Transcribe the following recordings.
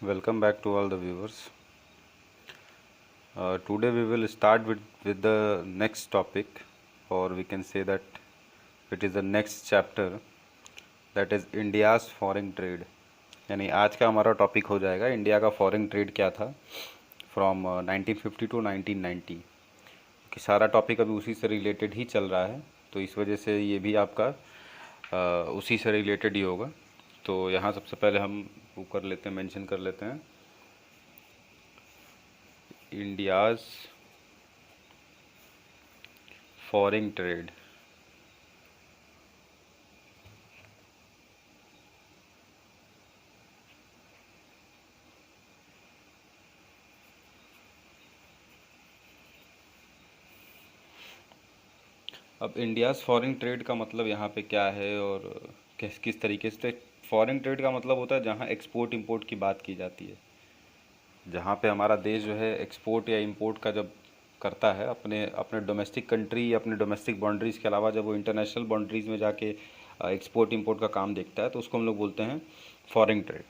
Welcome back to all the viewers. Today we will start with the next topic, or we can say that it is the next chapter, that is India's foreign trade. यानी आज का हमारा topic हो जाएगा India का foreign trade क्या था from 1950 to 1990, कि सारा टॉपिक अभी उसी से रिलेटेड ही चल रहा है, तो इस वजह से ये भी आपका उसी से रिलेटेड ही होगा। तो यहाँ सबसे पहले हम वो कर लेते हैं, मेंशन कर लेते हैं इंडियाज़ फॉरेन ट्रेड। अब इंडियाज़ फॉरेन ट्रेड का मतलब यहाँ पे क्या है और किस किस तरीके से। फॉरेन ट्रेड का मतलब होता है जहाँ एक्सपोर्ट इंपोर्ट की बात की जाती है, जहाँ पे हमारा देश जो है एक्सपोर्ट या इंपोर्ट का जब करता है अपने अपने डोमेस्टिक कंट्री या अपने डोमेस्टिक बाउंड्रीज़ के अलावा, जब वो इंटरनेशनल बाउंड्रीज़ में जाके एक्सपोर्ट इंपोर्ट का काम देखता है, तो उसको हम लोग बोलते हैं फॉरेन ट्रेड।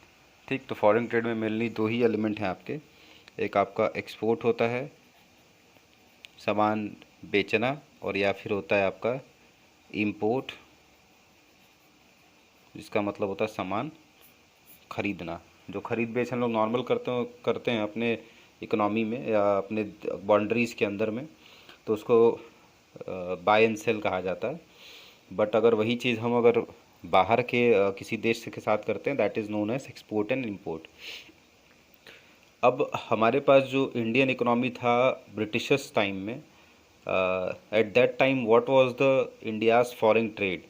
ठीक, तो फॉरेन ट्रेड में मेनली दो ही एलिमेंट हैं आपके। एक आपका एक्सपोर्ट होता है, सामान बेचना, और या फिर होता है आपका इंपोर्ट, जिसका मतलब होता है सामान खरीदना। जो खरीद बेच हम लोग नॉर्मल करते हैं अपने इकोनॉमी में या अपने बाउंड्रीज़ के अंदर में, तो उसको बाय एंड सेल कहा जाता है। बट अगर वही चीज़ हम अगर बाहर के किसी देश के साथ करते हैं, that is known as export and import. अब हमारे पास जो इंडियन इकोनॉमी था ब्रिटिशर्स टाइम में, at that time what was the India's foreign trade,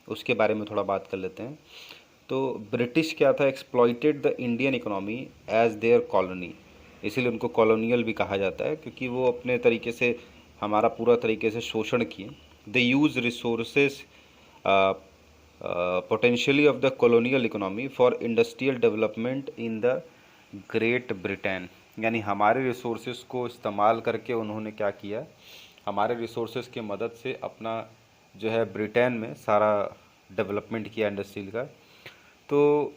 उसके बारे में थोड़ा बात कर लेते हैं। तो ब्रिटिश क्या था, exploited the Indian economy as their colony, इसीलिए उनको कॉलोनियल भी कहा जाता है, क्योंकि वो अपने तरीके से हमारा पूरा तरीके से शोषण किए। They use resources potentially of the colonial economy for industrial development in the great Britain. यानी हमारे रिसोर्सेज को इस्तेमाल करके उन्होंने क्या किया, हमारे रिसोर्सेज की मदद से अपना जो है ब्रिटेन में सारा डेवलपमेंट किया इंडस्ट्रियल का। तो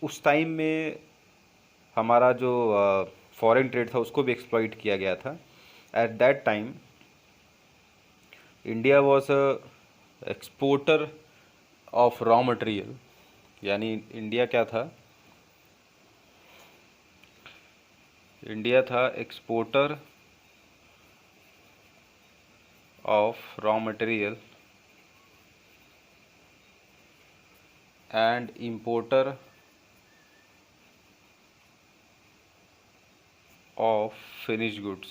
उस टाइम में हमारा जो फॉरेन ट्रेड था उसको भी एक्सप्लॉइट किया गया था। Eight that time India was a exporter of raw material. यानी इंडिया क्या था, इंडिया था exporter of raw material and importer of finish goods.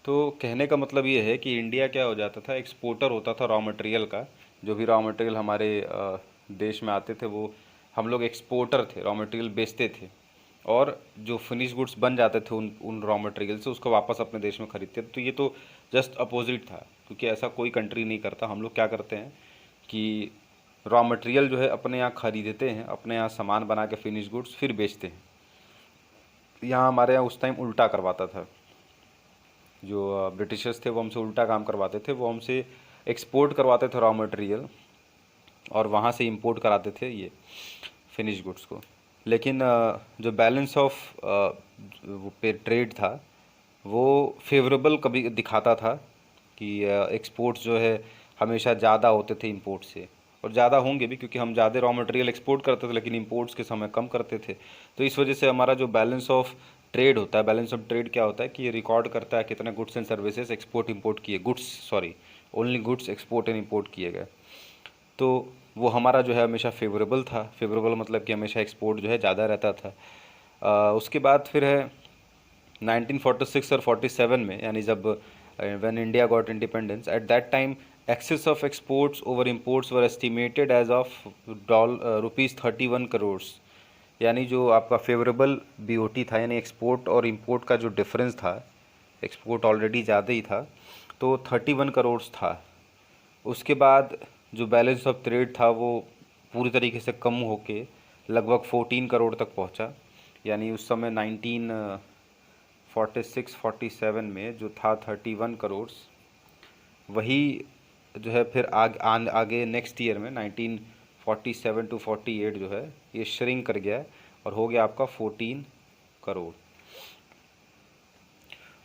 तो कहने का मतलब ये है कि इंडिया क्या हो जाता था, एक्सपोर्टर होता था रॉ मटेरियल का। जो भी रॉ मटेरियल हमारे देश में आते थे वो हम लोग एक्सपोर्टर थे, रॉ मटेरियल बेचते थे, और जो फिनिश गुड्स बन जाते थे उन उन रॉ मटेरियल से उसको वापस अपने देश में खरीदते थे। तो ये तो जस्ट अपोजिट था, क्योंकि ऐसा कोई कंट्री नहीं करता। हम लोग क्या करते हैं कि रॉ मटेरियल जो है अपने यहाँ खरीदते हैं, अपने यहाँ सामान बना के फिनिश गुड्स फिर बेचते हैं। यहाँ हमारे यहाँ उस टाइम उल्टा करवाता था, जो ब्रिटिशर्स थे वो हमसे उल्टा काम करवाते थे। वो हमसे एक्सपोर्ट करवाते थे रॉ मटेरियल और वहाँ से इंपोर्ट कराते थे ये फिनिश गुड्स को। लेकिन जो बैलेंस ऑफ पे ट्रेड था वो फेवरेबल कभी दिखाता था, कि एक्सपोर्ट्स जो है हमेशा ज़्यादा होते थे इंपोर्ट से, और ज़्यादा होंगे भी क्योंकि हम ज़्यादा रॉ मटेरियल एक्सपोर्ट करते थे लेकिन इंपोर्ट्स के समय कम करते थे। तो इस वजह से हमारा जो बैलेंस ऑफ ट्रेड होता है, बैलेंस ऑफ ट्रेड क्या होता है कि ये रिकॉर्ड करता है कितने goods and services export import किए, goods sorry only goods export and import किए गए। तो वो हमारा जो है हमेशा फेवरेबल था। फेवरेबल मतलब कि हमेशा एक्सपोर्ट जो है ज़्यादा रहता था। उसके बाद फिर है 1946 और 47 में, यानी जब when India got independence, at that time excess of exports over imports were estimated as of ₹31 crore. यानी जो आपका फेवरेबल बीओटी था, यानी एक्सपोर्ट और इंपोर्ट का जो डिफरेंस था, एक्सपोर्ट ऑलरेडी ज़्यादा ही था, तो 31 करोड़ था। उसके बाद जो बैलेंस ऑफ ट्रेड था वो पूरी तरीके से कम होके लगभग 14 करोड़ तक पहुंचा। यानी उस समय 1946-47 में जो था 31 करोड़, वही जो है फिर आगे नेक्स्ट ईयर में 1947 टू 48 जो है ये श्रिंक कर गया है और हो गया आपका 14 करोड़।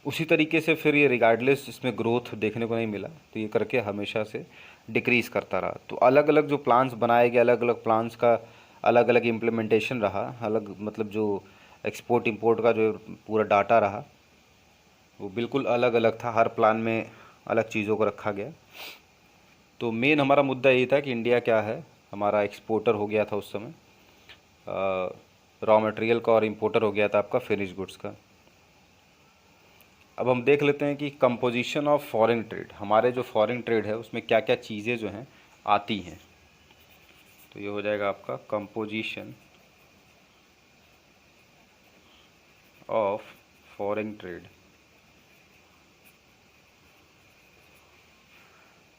उसी तरीके से फिर ये रिगार्डलेस इसमें ग्रोथ देखने को नहीं मिला, तो ये करके हमेशा से डिक्रीज़ करता रहा। तो अलग अलग जो प्लान्स बनाए गए, अलग अलग प्लान्स का अलग अलग इम्प्लीमेंटेशन रहा, अलग मतलब जो एक्सपोर्ट इंपोर्ट का जो पूरा डाटा रहा वो बिल्कुल अलग अलग था, हर प्लान में अलग चीज़ों को रखा गया। तो मेन हमारा मुद्दा यही था कि इंडिया क्या है, हमारा एक्सपोर्टर हो गया था उस समय रॉ मटेरियल का और इम्पोर्टर हो गया था आपका फिनिश गुड्स का। अब हम देख लेते हैं कि कंपोजिशन ऑफ फॉरेन ट्रेड, हमारे जो फॉरेन ट्रेड है उसमें क्या क्या चीज़ें जो हैं आती हैं। तो ये हो जाएगा आपका कंपोजिशन ऑफ फॉरेन ट्रेड।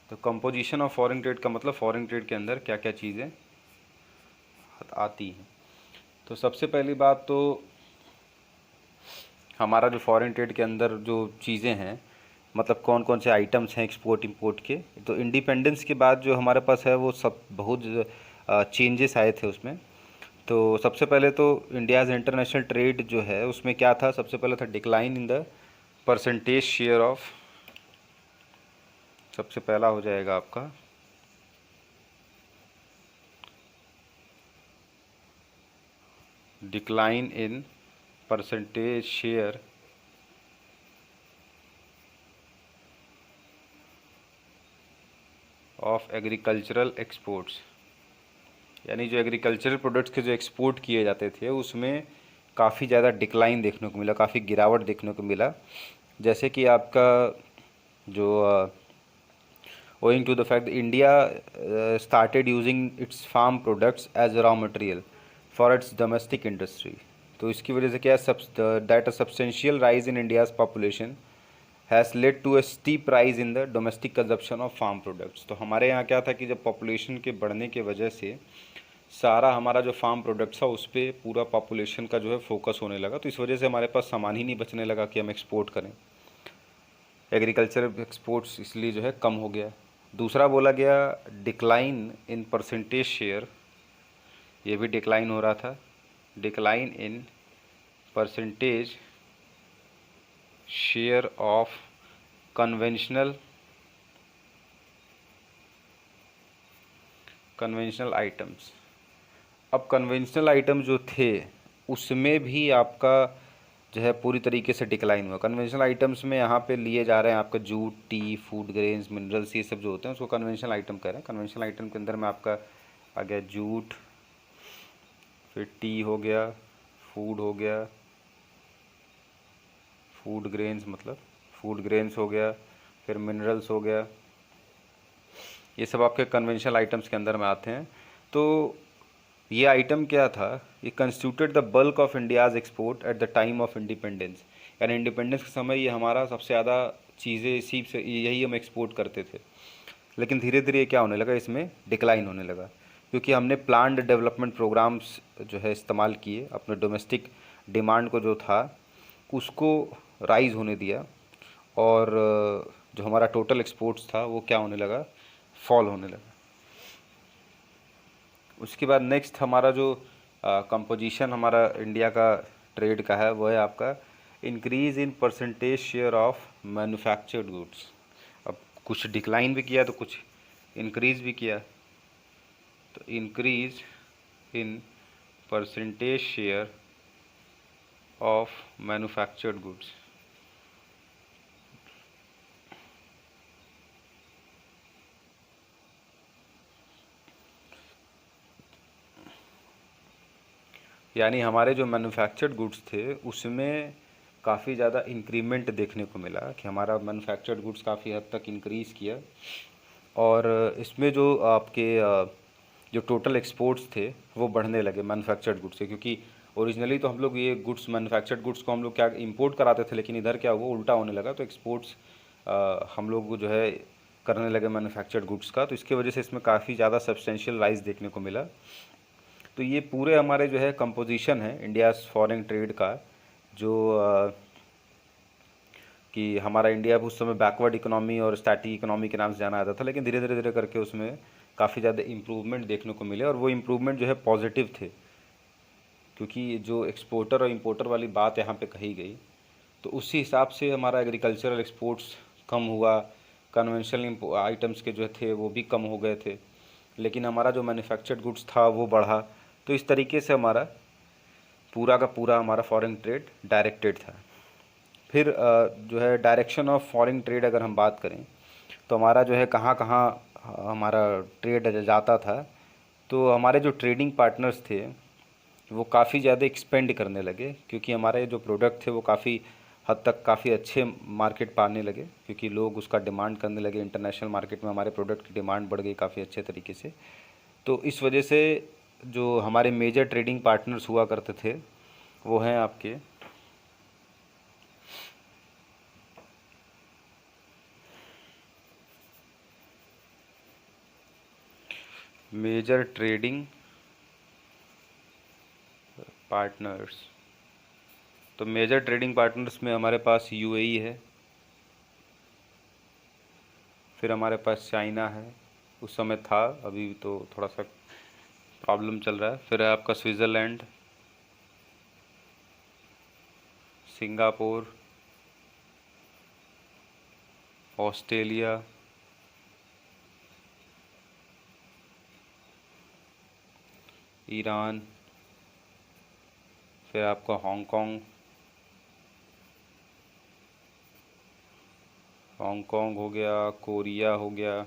तो कंपोजिशन ऑफ फॉरेन ट्रेड का मतलब फॉरेन ट्रेड के अंदर क्या क्या चीज़ें आती हैं। तो सबसे पहली बात तो हमारा जो फॉरेन ट्रेड के अंदर जो चीज़ें हैं, मतलब कौन कौन से आइटम्स हैं एक्सपोर्ट इंपोर्ट के, तो इंडिपेंडेंस के बाद जो हमारे पास है वो सब बहुत चेंजेस आए थे उसमें। तो सबसे पहले तो इंडियाज़ इंटरनेशनल ट्रेड जो है उसमें क्या था, सबसे पहले था decline in the percentage share of, सबसे पहला हो जाएगा आपका decline in percentage share of agricultural exports, यानी जो एग्रीकल्चरल प्रोडक्ट्स के जो एक्सपोर्ट किए जाते थे उसमें काफ़ी ज़्यादा डिक्लाइन देखने को मिला, काफ़ी गिरावट देखने को मिला। जैसे कि आपका जो owing to the fact that India started using its farm products as raw material for its domestic industry, तो इसकी वजह से क्या है, that a substantial rise in India's population has led to a steep rise in the domestic consumption of farm products। तो हमारे यहाँ क्या था कि जब पॉपुलेशन के बढ़ने के वजह से सारा हमारा जो फार्म प्रोडक्ट्स था उस पर पूरा पॉपुलेशन का जो है फोकस होने लगा, तो इस वजह से हमारे पास सामान ही नहीं बचने लगा कि हम एक्सपोर्ट करें, एग्रीकल्चर एक्सपोर्ट्स इसलिए जो है कम हो गया। दूसरा बोला गया डिक्लाइन इन परसेंटेज शेयर, ये भी डिक्लाइन हो रहा था, decline in percentage share of conventional items. अब कन्वेंशनल आइटम जो थे उसमें भी आपका जो है पूरी तरीके से डिक्लाइन हुआ। कन्वेंशनल आइटम्स में यहाँ पे लिए जा रहे हैं आपका jute, T, food grains, minerals, ये सब जो होते हैं उसको कन्वेंशनल आइटम कह रहे हैं। कन्वेंशनल आइटम के अंदर में आपका आ गया जूट, फिर टी हो गया, फूड हो गया, फूड ग्रेन्स मतलब फूड ग्रेन्स हो गया, फिर मिनरल्स हो गया, ये सब आपके कन्वेंशनल आइटम्स के अंदर में आते हैं। तो ये आइटम क्या था, ये constituted the bulk of India's export at the time of independence, यानी इंडिपेंडेंस के समय ये हमारा सबसे ज़्यादा चीज़ें इसी से यही हम एक्सपोर्ट करते थे। लेकिन धीरे धीरे क्या होने लगा, इसमें डिक्लाइन होने लगा, क्योंकि हमने प्लान्ड डेवलपमेंट प्रोग्राम्स जो है इस्तेमाल किए, अपने डोमेस्टिक डिमांड को जो था उसको राइज होने दिया, और जो हमारा टोटल एक्सपोर्ट्स था वो क्या होने लगा, फॉल होने लगा। उसके बाद नेक्स्ट हमारा जो कंपोजिशन हमारा इंडिया का ट्रेड का है वो है आपका increase in percentage share of manufactured goods. अब कुछ डिक्लाइन भी किया तो कुछ इंक्रीज़ भी किया, तो increase in percentage share of manufactured goods. यानी हमारे जो मैन्युफैक्चर्ड गुड्स थे उसमें काफ़ी ज़्यादा इंक्रीमेंट देखने को मिला, कि हमारा मैन्युफैक्चर्ड गुड्स काफ़ी हद तक इंक्रीज़ किया। और इसमें जो आपके जो टोटल एक्सपोर्ट्स थे वो बढ़ने लगे मैन्युफैक्चर्ड गुड्स से, क्योंकि ओरिजिनली तो हम लोग ये गुड्स मैन्युफैक्चर्ड गुड्स को हम लोग क्या इंपोर्ट कराते थे, लेकिन इधर क्या हुआ, उल्टा होने लगा। तो एक्सपोर्ट्स हम लोग जो है करने लगे मैन्युफैक्चर्ड गुड्स का, तो इसके वजह से इसमें काफ़ी ज़्यादा सब्सटेंशियल राइज देखने को मिला। तो ये पूरे हमारे जो है कंपोजिशन है इंडिया फॉरेन ट्रेड का, जो कि हमारा इंडिया उस समय बैकवर्ड इकोनॉमी और स्टैटिक इकोनॉमी के नाम से जाना जाता था, लेकिन धीरे धीरे धीरे करके उसमें काफ़ी ज़्यादा इम्प्रूवमेंट देखने को मिले, और वो इम्प्रूवमेंट जो है पॉजिटिव थे, क्योंकि जो एक्सपोर्टर और इम्पोर्टर वाली बात यहाँ पे कही गई, तो उसी हिसाब से हमारा एग्रीकल्चरल एक्सपोर्ट्स कम हुआ, कन्वेंशनल आइटम्स के जो थे वो भी कम हो गए थे, लेकिन हमारा जो मैन्युफैक्चर्ड गुड्स था वो बढ़ा। तो इस तरीके से हमारा पूरा का पूरा हमारा फॉरेन ट्रेड डायरेक्टेड था। फिर जो है डायरेक्शन ऑफ फॉरेन ट्रेड अगर हम बात करें, तो हमारा जो है कहाँ कहाँ हमारा ट्रेड जाता था, तो हमारे जो ट्रेडिंग पार्टनर्स थे वो काफ़ी ज़्यादा एक्सपेंड करने लगे, क्योंकि हमारे जो प्रोडक्ट थे वो काफ़ी हद तक काफ़ी अच्छे मार्केट पाने लगे, क्योंकि लोग उसका डिमांड करने लगे। इंटरनेशनल मार्केट में हमारे प्रोडक्ट की डिमांड बढ़ गई काफ़ी अच्छे तरीके से। तो इस वजह से जो हमारे मेजर ट्रेडिंग पार्टनर्स हुआ करते थे वो हैं आपके मेजर ट्रेडिंग पार्टनर्स। तो मेजर ट्रेडिंग पार्टनर्स में हमारे पास यूएई है, फिर हमारे पास चाइना है, उस समय था, अभी तो थोड़ा सा प्रॉब्लम चल रहा है। फिर है आपका स्विट्ज़रलैंड, सिंगापुर, ऑस्ट्रेलिया, ईरान, फिर आपका हांगकांग, हांगकांग हो गया, कोरिया हो गया,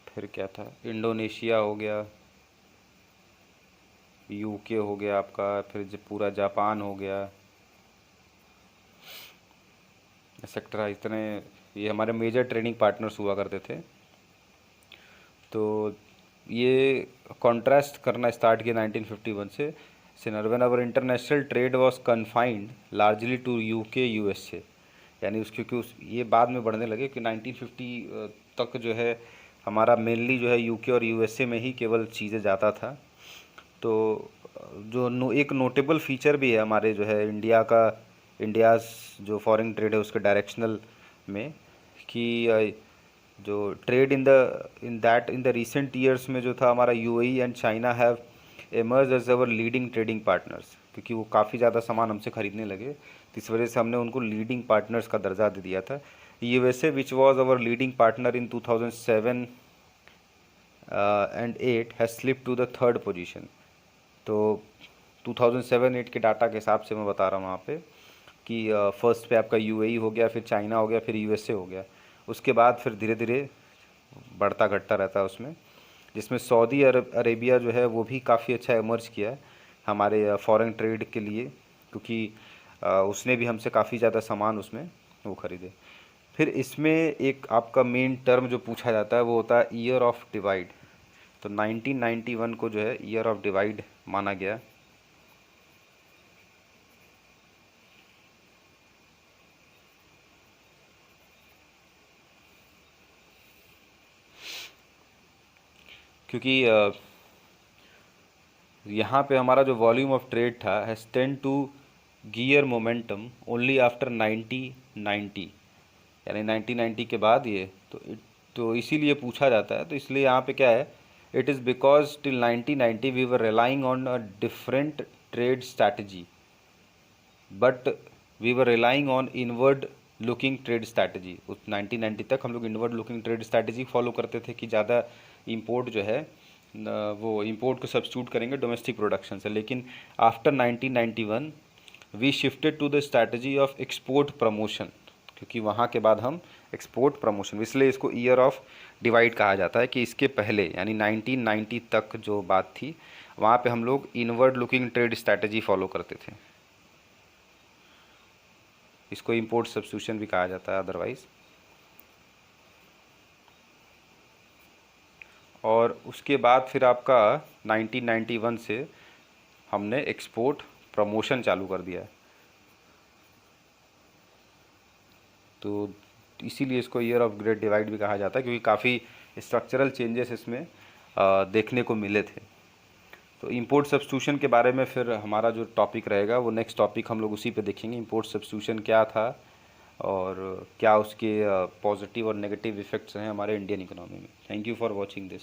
फिर क्या था, इंडोनेशिया हो गया, यूके हो गया आपका, फिर पूरा जापान हो गया, एक्सेट्रा। इतने ये हमारे मेजर ट्रेडिंग पार्टनर्स हुआ करते थे। तो ये कॉन्ट्रास्ट करना स्टार्ट किया 1951 से, when our international trade was confined largely to UK USA, यानी उस क्योंकि उस ये बाद में बढ़ने लगे कि 1950 तक जो है हमारा मेनली जो है यूके और यूएसए में ही केवल चीज़ें जाता था। तो एक नोटेबल फीचर भी है हमारे जो है इंडियाज़ जो फॉरेन ट्रेड है उसके डायरेक्शनल में, कि जो trade in the recent years में जो था हमारा UAE and China have emerge as our leading trading partners, क्योंकि वो काफ़ी ज़्यादा सामान हमसे ख़रीदने लगे, तो इस वजह से हमने उनको लीडिंग पार्टनर्स का दर्जा दे दिया था। USA which was our leading partner in 2007 and 8 has slip to the third position. तो 2007-8 के डाटा के हिसाब से मैं बता रहा हूँ वहाँ पे कि फर्स्ट पे आपका यूएई हो गया, फिर चाइना हो गया, फिर यूएसए हो गया, उसके बाद फिर धीरे धीरे बढ़ता घटता रहता है उसमें, जिसमें सऊदी अरेबिया जो है वो भी काफ़ी अच्छा इमर्ज किया है हमारे फॉरेन ट्रेड के लिए, क्योंकि उसने भी हमसे काफ़ी ज़्यादा सामान उसमें वो ख़रीदे। फिर इसमें एक आपका मेन टर्म जो पूछा जाता है वो होता है ईयर ऑफ डिवाइड। तो 1991 को जो है ईयर ऑफ डिवाइड माना गया। क्योंकि यहाँ पे हमारा जो वॉल्यूम ऑफ ट्रेड था has tend to gear momentum only after 1990, यानी 1990 के बाद ये तो इसीलिए पूछा जाता है। तो इसलिए यहाँ पे क्या है, it is because till 1990 we were relying on a different trade strategy, but we were relying on inward looking trade strategy. उस 1990 तक हम लोग inward looking trade strategy follow करते थे कि ज़्यादा इंपोर्ट जो है वो इंपोर्ट को सब्स्टिट्यूट करेंगे डोमेस्टिक प्रोडक्शन से। लेकिन after 1991 we shifted to the strategy of export promotion, क्योंकि वहाँ के बाद हम एक्सपोर्ट प्रमोशन, इसलिए इसको ईयर ऑफ डिवाइड कहा जाता है कि इसके पहले यानी 1990 तक जो बात थी वहाँ पे हम लोग inward looking trade strategy follow करते थे। इसको इंपोर्ट सब्स्टिट्यूशन भी कहा जाता है अदरवाइज। और उसके बाद फिर आपका 1991 से हमने एक्सपोर्ट प्रमोशन चालू कर दिया है। तो इसीलिए इसको ईयर ऑफ ग्रेट डिवाइड भी कहा जाता है, क्योंकि काफ़ी स्ट्रक्चरल चेंजेस इसमें देखने को मिले थे। तो इंपोर्ट सब्स्टिट्यूशन के बारे में फिर हमारा जो टॉपिक रहेगा वो नेक्स्ट टॉपिक हम लोग उसी पे देखेंगे, इंपोर्ट सब्स्टिट्यूशन क्या था और क्या उसके पॉजिटिव और नेगेटिव इफ़ेक्ट्स हैं हमारे इंडियन इकोनॉमी में। Thank you for watching this.